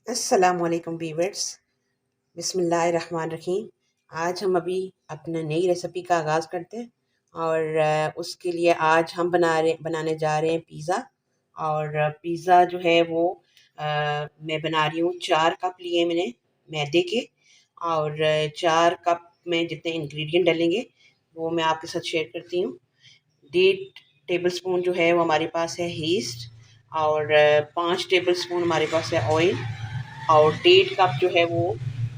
अस्सलामुअलैकुम वीवर्स। बिस्मिल्लाहिर्रहमानिर्रहीम। आज हम अभी अपना नई रेसिपी का आगाज़ करते हैं और उसके लिए आज हम बनाने जा रहे हैं पिज़्ज़ा। और पिज़्ज़ा जो है वो मैं बना रही हूँ। 4 कप लिए मैंने मैदे के, और 4 कप में जितने इंग्रेडिएंट डलेंगे वो मैं आपके साथ शेयर करती हूँ। 1.5 टेबल स्पून जो है वो हमारे पास है ईस्ट, और 5 टेबल स्पून हमारे पास है ऑयल, और 1.5 कप जो है वो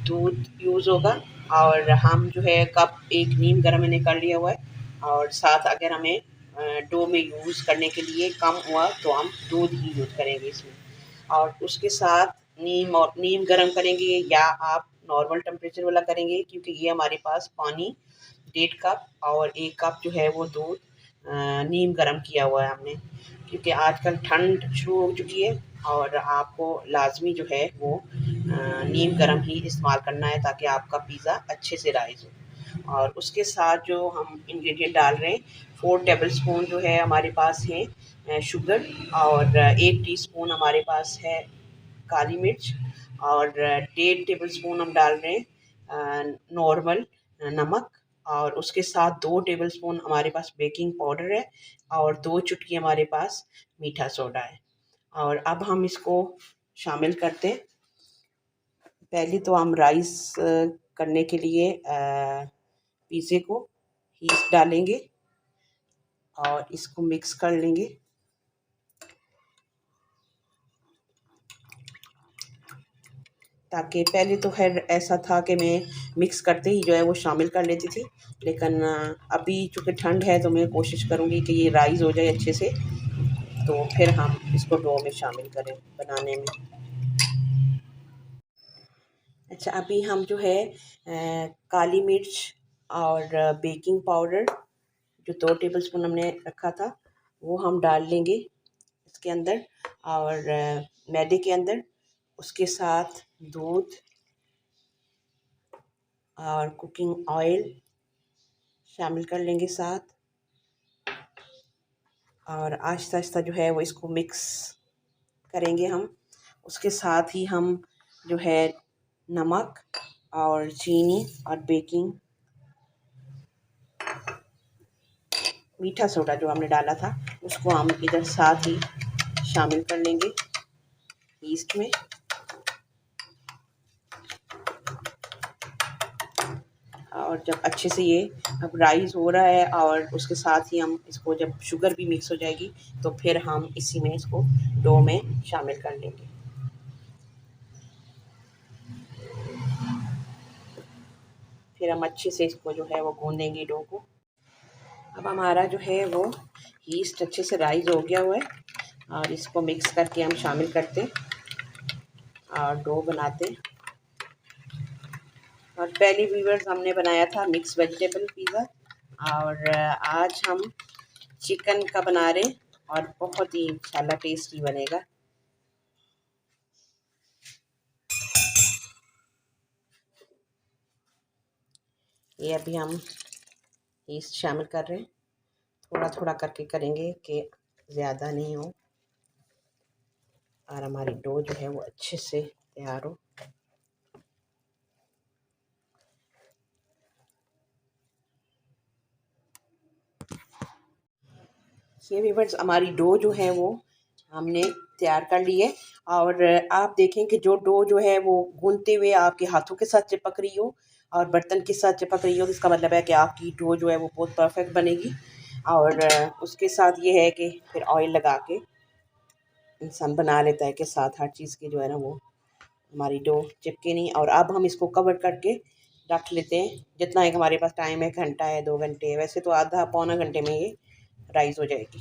दूध यूज़ होगा। और हम जो है कप एक नीम गर्म मैंने कर लिया हुआ है। और साथ अगर हमें डो में यूज़ करने के लिए कम हुआ तो हम दूध ही यूज़ करेंगे इसमें। और उसके साथ नीम गर्म करेंगे, या आप नॉर्मल टेम्परेचर वाला करेंगे, क्योंकि ये हमारे पास पानी 1.5 कप और 1 कप जो है वो दूध नीम गर्म किया हुआ है हमने, क्योंकि आजकल ठंड शुरू हो चुकी है और आपको लाजमी जो है वो नीम गर्म ही इस्तेमाल करना है, ताकि आपका पिज़्ज़ा अच्छे से राइज़ हो। और उसके साथ जो हम इंग्रेडिएंट डाल रहे हैं, 4 टेबल स्पून जो है हमारे पास है शुगर, और 1 टीस्पून हमारे पास है काली मिर्च, और 1.5 टेबल स्पून हम डाल रहे हैं नॉर्मल नमक, और उसके साथ 2 टेबल स्पून हमारे पास बेकिंग पाउडर है, और 2 चुटकी हमारे पास मीठा सोडा है। और अब हम इसको शामिल करते हैं। पहले तो हम राइस करने के लिए पिज़्ज़े को ईस्ट डालेंगे और इसको मिक्स कर लेंगे। ताकि पहले तो खैर ऐसा था कि मैं मिक्स करते ही जो है वो शामिल कर लेती थी, लेकिन अभी चूँकि ठंड है तो मैं कोशिश करूँगी कि ये राइज़ हो जाए अच्छे से, तो फिर हम इसको डो में शामिल करें बनाने में। अच्छा, अभी हम जो है काली मिर्च और बेकिंग पाउडर जो 2 टेबल स्पून हमने रखा था वो हम डाल लेंगे इसके अंदर, और मैदे के अंदर। उसके साथ दूध और कुकिंग ऑयल शामिल कर लेंगे साथ, और आहिस्ता आहिस्ता जो है वो इसको मिक्स करेंगे हम। उसके साथ ही हम जो है नमक और चीनी और बेकिंग मीठा सोडा जो हमने डाला था उसको हम इधर साथ ही शामिल कर लेंगे ईस्ट में। और जब अच्छे से ये अब राइज़ हो रहा है, और उसके साथ ही हम इसको जब शुगर भी मिक्स हो जाएगी तो फिर हम इसी में इसको डो में शामिल कर लेंगे। फिर हम अच्छे से इसको जो है वो गूँदेंगे डो को। अब हमारा जो है वो ईस्ट अच्छे से राइज़ हो गया हुआ है, और इसको मिक्स करके हम शामिल करते और डो बनाते। और पहले व्यूअर्स हमने बनाया था मिक्स वेजिटेबल पिज़्ज़ा, और आज हम चिकन का बना रहे, और बहुत ही इंशाल्लाह टेस्टी बनेगा। ये अभी हम ईस्ट शामिल कर रहे हैं, थोड़ा थोड़ा करके करेंगे कि ज़्यादा नहीं हो, और हमारी डो जो है वो अच्छे से तैयार हो। ये व्यूअर्स हमारी डो जो है वो हमने तैयार कर ली है, और आप देखें कि जो डो जो है वो गूंथते हुए आपके हाथों के साथ चिपक रही हो और बर्तन के साथ चिपक रही हो, तो इसका मतलब है कि आपकी डो जो है वो बहुत परफेक्ट बनेगी। और उसके साथ ये है कि फिर ऑयल लगा के इंसान बना लेता है कि साथ हर चीज़ की जो है ना वो हमारी डो चिपके नहीं। और अब हम इसको कवर करके रख लेते हैं, जितना एक हमारे पास टाइम है, घंटा है 2 घंटे है, वैसे तो आधा पौना घंटे में ये राइज़ हो जाएगी।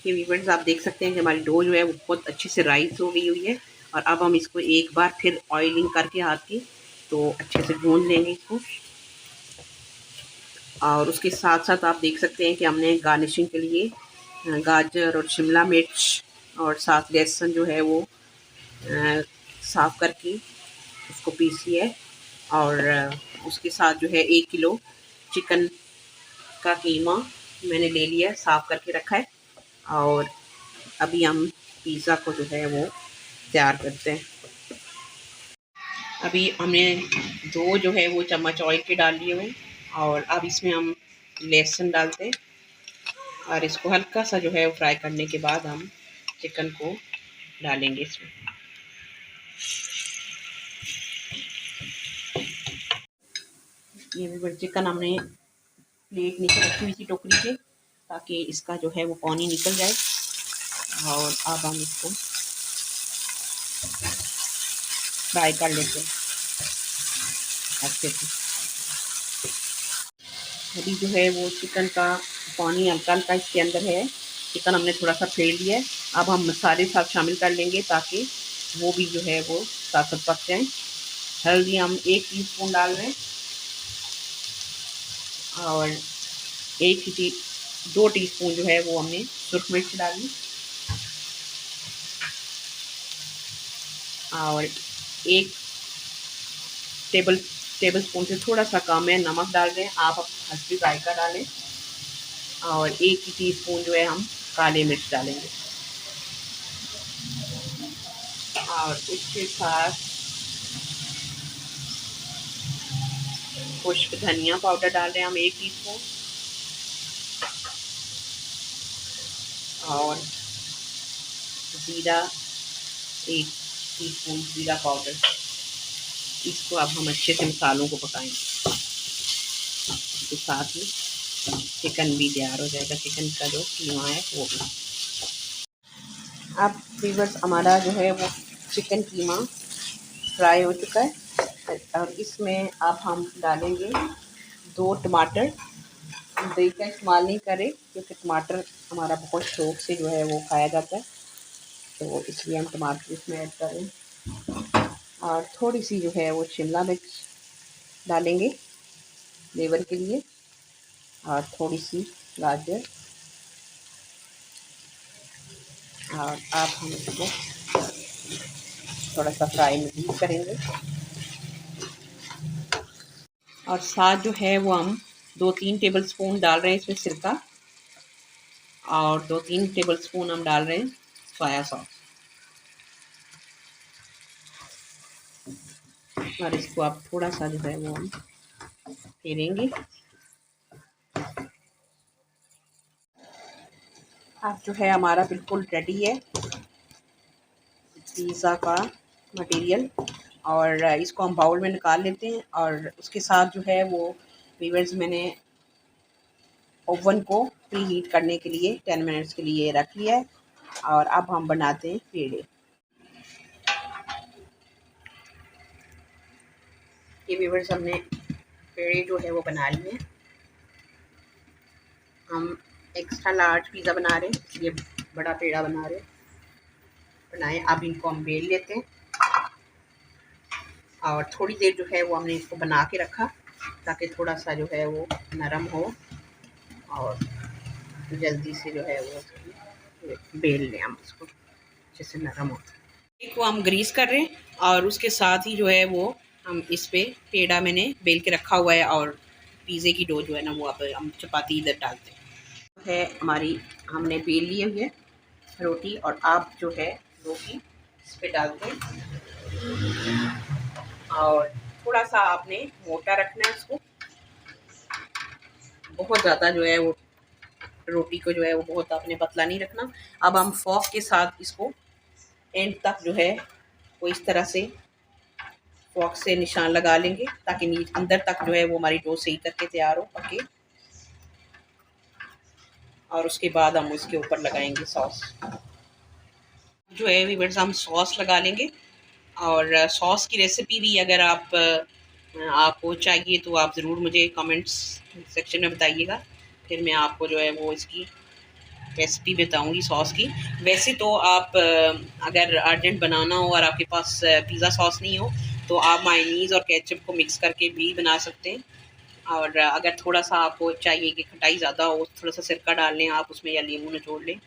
ये वीवर्स आप देख सकते हैं कि हमारी डो जो है वो बहुत अच्छे से राइस हो गई हुई है। और अब हम इसको एक बार फिर ऑयलिंग करके हाथ की तो अच्छे से गूंद लेंगे इसको। और उसके साथ साथ आप देख सकते हैं कि हमने गार्निशिंग के लिए गाजर और शिमला मिर्च और साथ लहसुन जो है वो साफ़ करके उसको पीस लिया है। और उसके साथ जो है 1 किलो चिकन का कीमा मैंने ले लिया है, साफ़ करके रखा है। और अभी हम पिज़्ज़ा को जो है वो तैयार करते हैं। अभी हमने 2 जो है वो चम्मच ऑयल के डाल लिए हुए, और अब इसमें हम लहसुन डालते हैं, और इसको हल्का सा जो है वो फ्राई करने के बाद हम चिकन को डालेंगे इसमें। ये भी चिकन हमने प्लेट नीचे रखी हुई थी टोकरी पे, ताकि इसका जो है वो पानी निकल जाए। और अब हम इसको फ्राई कर लेते हैं अच्छे से। अभी जो है वो चिकन का पानी हल्का हल्का इसके अंदर है, चिकन हमने थोड़ा सा फेर लिया है। अब हम मसाले साथ शामिल कर लेंगे, ताकि वो भी जो है वो साथ साथ पक जाएँ। हल्दी हम 1 टीस्पून डाल रहे हैं, और 2 टीस्पून जो है वो हमने सुरख मिर्च डाली, और 1 टेबल स्पून से थोड़ा सा कम है नमक डाल रहे हैं, आप हल्दी जायका डालें, और 1 टीस्पून जो है हम काली मिर्च डालेंगे, और इसके साथ खुश्क धनिया पाउडर डाल रहे हैं हम 1 टीस्पून, और ज़ीरा 1 टीस्पून ज़ीरा पाउडर। इसको अब हम अच्छे से मसालों को पकाएंगे, इसके साथ में चिकन भी तैयार हो जाएगा, चिकन का जो कीमा है वो भी। अब व्यूअर्स हमारा जो है वो चिकन कीमा फ्राई हो चुका है, और इसमें अब हम डालेंगे 2 टमाटर। हम दही का इस्तेमाल नहीं करें, क्योंकि टमाटर हमारा बहुत शौक से जो है वो खाया जाता है, तो इसलिए हम टमाटर इसमें ऐड करें। और थोड़ी सी जो है वो शिमला मिर्च डालेंगे फ्लेवर के लिए, और थोड़ी सी गाजर, और अब हम इसको थोड़ा सा फ्राई में करेंगे। और साथ जो है वो हम 2-3 टेबल स्पून डाल रहे हैं इसमें सिरका, और 2-3 टेबल स्पून हम डाल रहे हैं सोया सॉस, और इसको आप थोड़ा सा जो है वो हम फेरेंगे। अब जो है हमारा बिल्कुल रेडी है पिज़्ज़ा का मटेरियल, और इसको हम बाउल में निकाल लेते हैं। और उसके साथ जो है वो व्यूअर्स मैंने ओवन को प्री हीट करने के लिए 10 मिनट्स के लिए रख लिया है, और अब हम बनाते हैं पेड़े। ये व्यूअर्स हमने पेड़े जो है वो बना लिए। हम एक्स्ट्रा लार्ज पिज़्ज़ा बना रहे हैं, ये बड़ा पेड़ा बना रहे हैं, बनाए। अब इनको हम बेल लेते हैं, और थोड़ी देर जो है वो हमने इसको बना के रखा, ताकि थोड़ा सा जो है वो नरम हो, और जल्दी से जो है वो बेल लें हम इसको, जैसे नरम हो। एक को हम ग्रीस कर रहे हैं, और उसके साथ ही जो है वो हम इस पे पेड़ा मैंने बेल के रखा हुआ है, और पिज़्ज़े की डो जो है ना वो अब हम चपाती इधर डालते हैं। है हमारी हमने बेल लिए हुए रोटी, और आप जो है रोटी इस पे डालते हैं, और थोड़ा सा आपने मोटा रखना है इसको, बहुत ज़्यादा जो है वो रोटी को जो है वो बहुत आपने पतला नहीं रखना। अब हम फॉक के साथ इसको एंड तक जो है वो इस तरह से फॉक से निशान लगा लेंगे, ताकि अंदर तक जो है वो हमारी डो सही करके तैयार हो पके, और उसके बाद हम उसके ऊपर लगाएंगे सॉस। जो है व्यूअर्स हम सॉस लगा लेंगे, और सॉस की रेसिपी भी अगर आपको चाहिए तो आप ज़रूर मुझे कमेंट्स सेक्शन में बताइएगा, फिर मैं आपको जो है वो इसकी रेसिपी बताऊंगी सॉस की। वैसे तो आप अगर अर्जेंट बनाना हो और आपके पास पिज़्ज़ा सॉस नहीं हो, तो आप मायोनीज़ और केचप को मिक्स करके भी बना सकते हैं। और अगर थोड़ा सा आपको चाहिए कि खटाई ज़्यादा हो, थोड़ा सा सिरका डाल लें आप उसमें, या नींबू निचोड़ लें,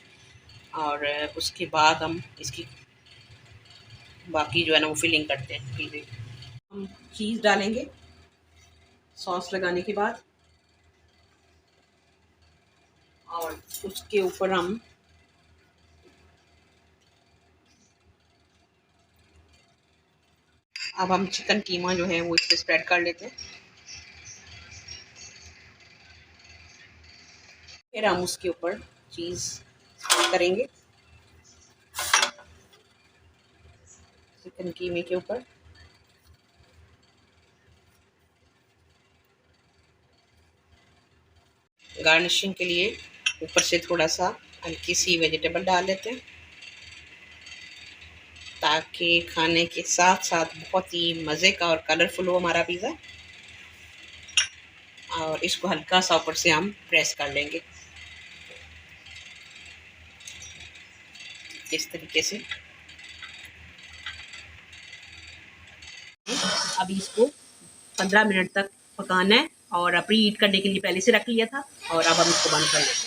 और उसके बाद हम इसकी बाकी जो है ना वो फिलिंग करते हैं पिज़्ज़े। हम चीज़ डालेंगे सॉस लगाने के बाद, और उसके ऊपर हम अब हम चिकन कीमा जो है वो इस पर स्प्रेड कर लेते हैं। फिर हम उसके ऊपर चीज़ करेंगे चिकन कीमे के ऊपर। गार्निशिंग के लिए ऊपर से थोड़ा सा हल्की सी वेजिटेबल डाल लेते हैं, ताकि खाने के साथ साथ बहुत ही मज़े का और कलरफुल हो हमारा पिज़्ज़ा। और इसको हल्का सा ऊपर से हम प्रेस कर लेंगे इस तरीके से। अभी इसको 15 मिनट तक पकाना है और प्री हीट करने के लिए पहले से रख लिया था। और अब हम इसको बंद कर लेते हैं।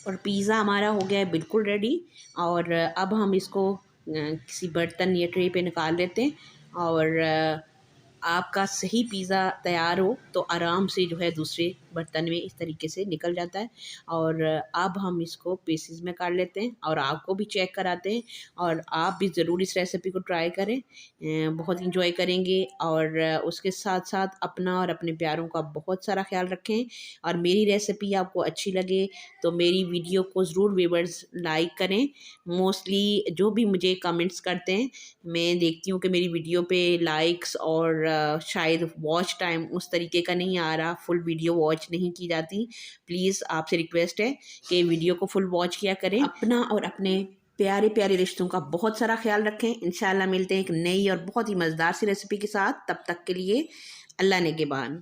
और पिज़्ज़ा हमारा हो गया है बिल्कुल रेडी। और अब हम इसको किसी बर्तन या ट्रे पे निकाल लेते हैं। और आपका सही पिज़्ज़ा तैयार हो तो आराम से जो है दूसरे बर्तन में इस तरीके से निकल जाता है। और अब हम इसको पीसेस में काट लेते हैं और आपको भी चेक कराते हैं। और आप भी ज़रूर इस रेसिपी को ट्राई करें, बहुत इंजॉय करेंगे। और उसके साथ साथ अपना और अपने प्यारों का बहुत सारा ख्याल रखें। और मेरी रेसिपी आपको अच्छी लगे तो मेरी वीडियो को ज़रूर व्यूअर्स लाइक करें। मोस्टली जो भी मुझे कमेंट्स करते हैं, मैं देखती हूँ कि मेरी वीडियो पे लाइक्स और शायद वॉच टाइम उस तरीके का नहीं आ रहा, फुल वीडियो वॉच नहीं की जाती। प्लीज़ आपसे रिक्वेस्ट है कि वीडियो को फुल वॉच किया करें। अपना और अपने प्यारे प्यारे रिश्तों का बहुत सारा ख्याल रखें। इंशाल्लाह मिलते हैं एक नई और बहुत ही मज़ेदार सी रेसिपी के साथ। तब तक के लिए अल्लाह ने के बाद।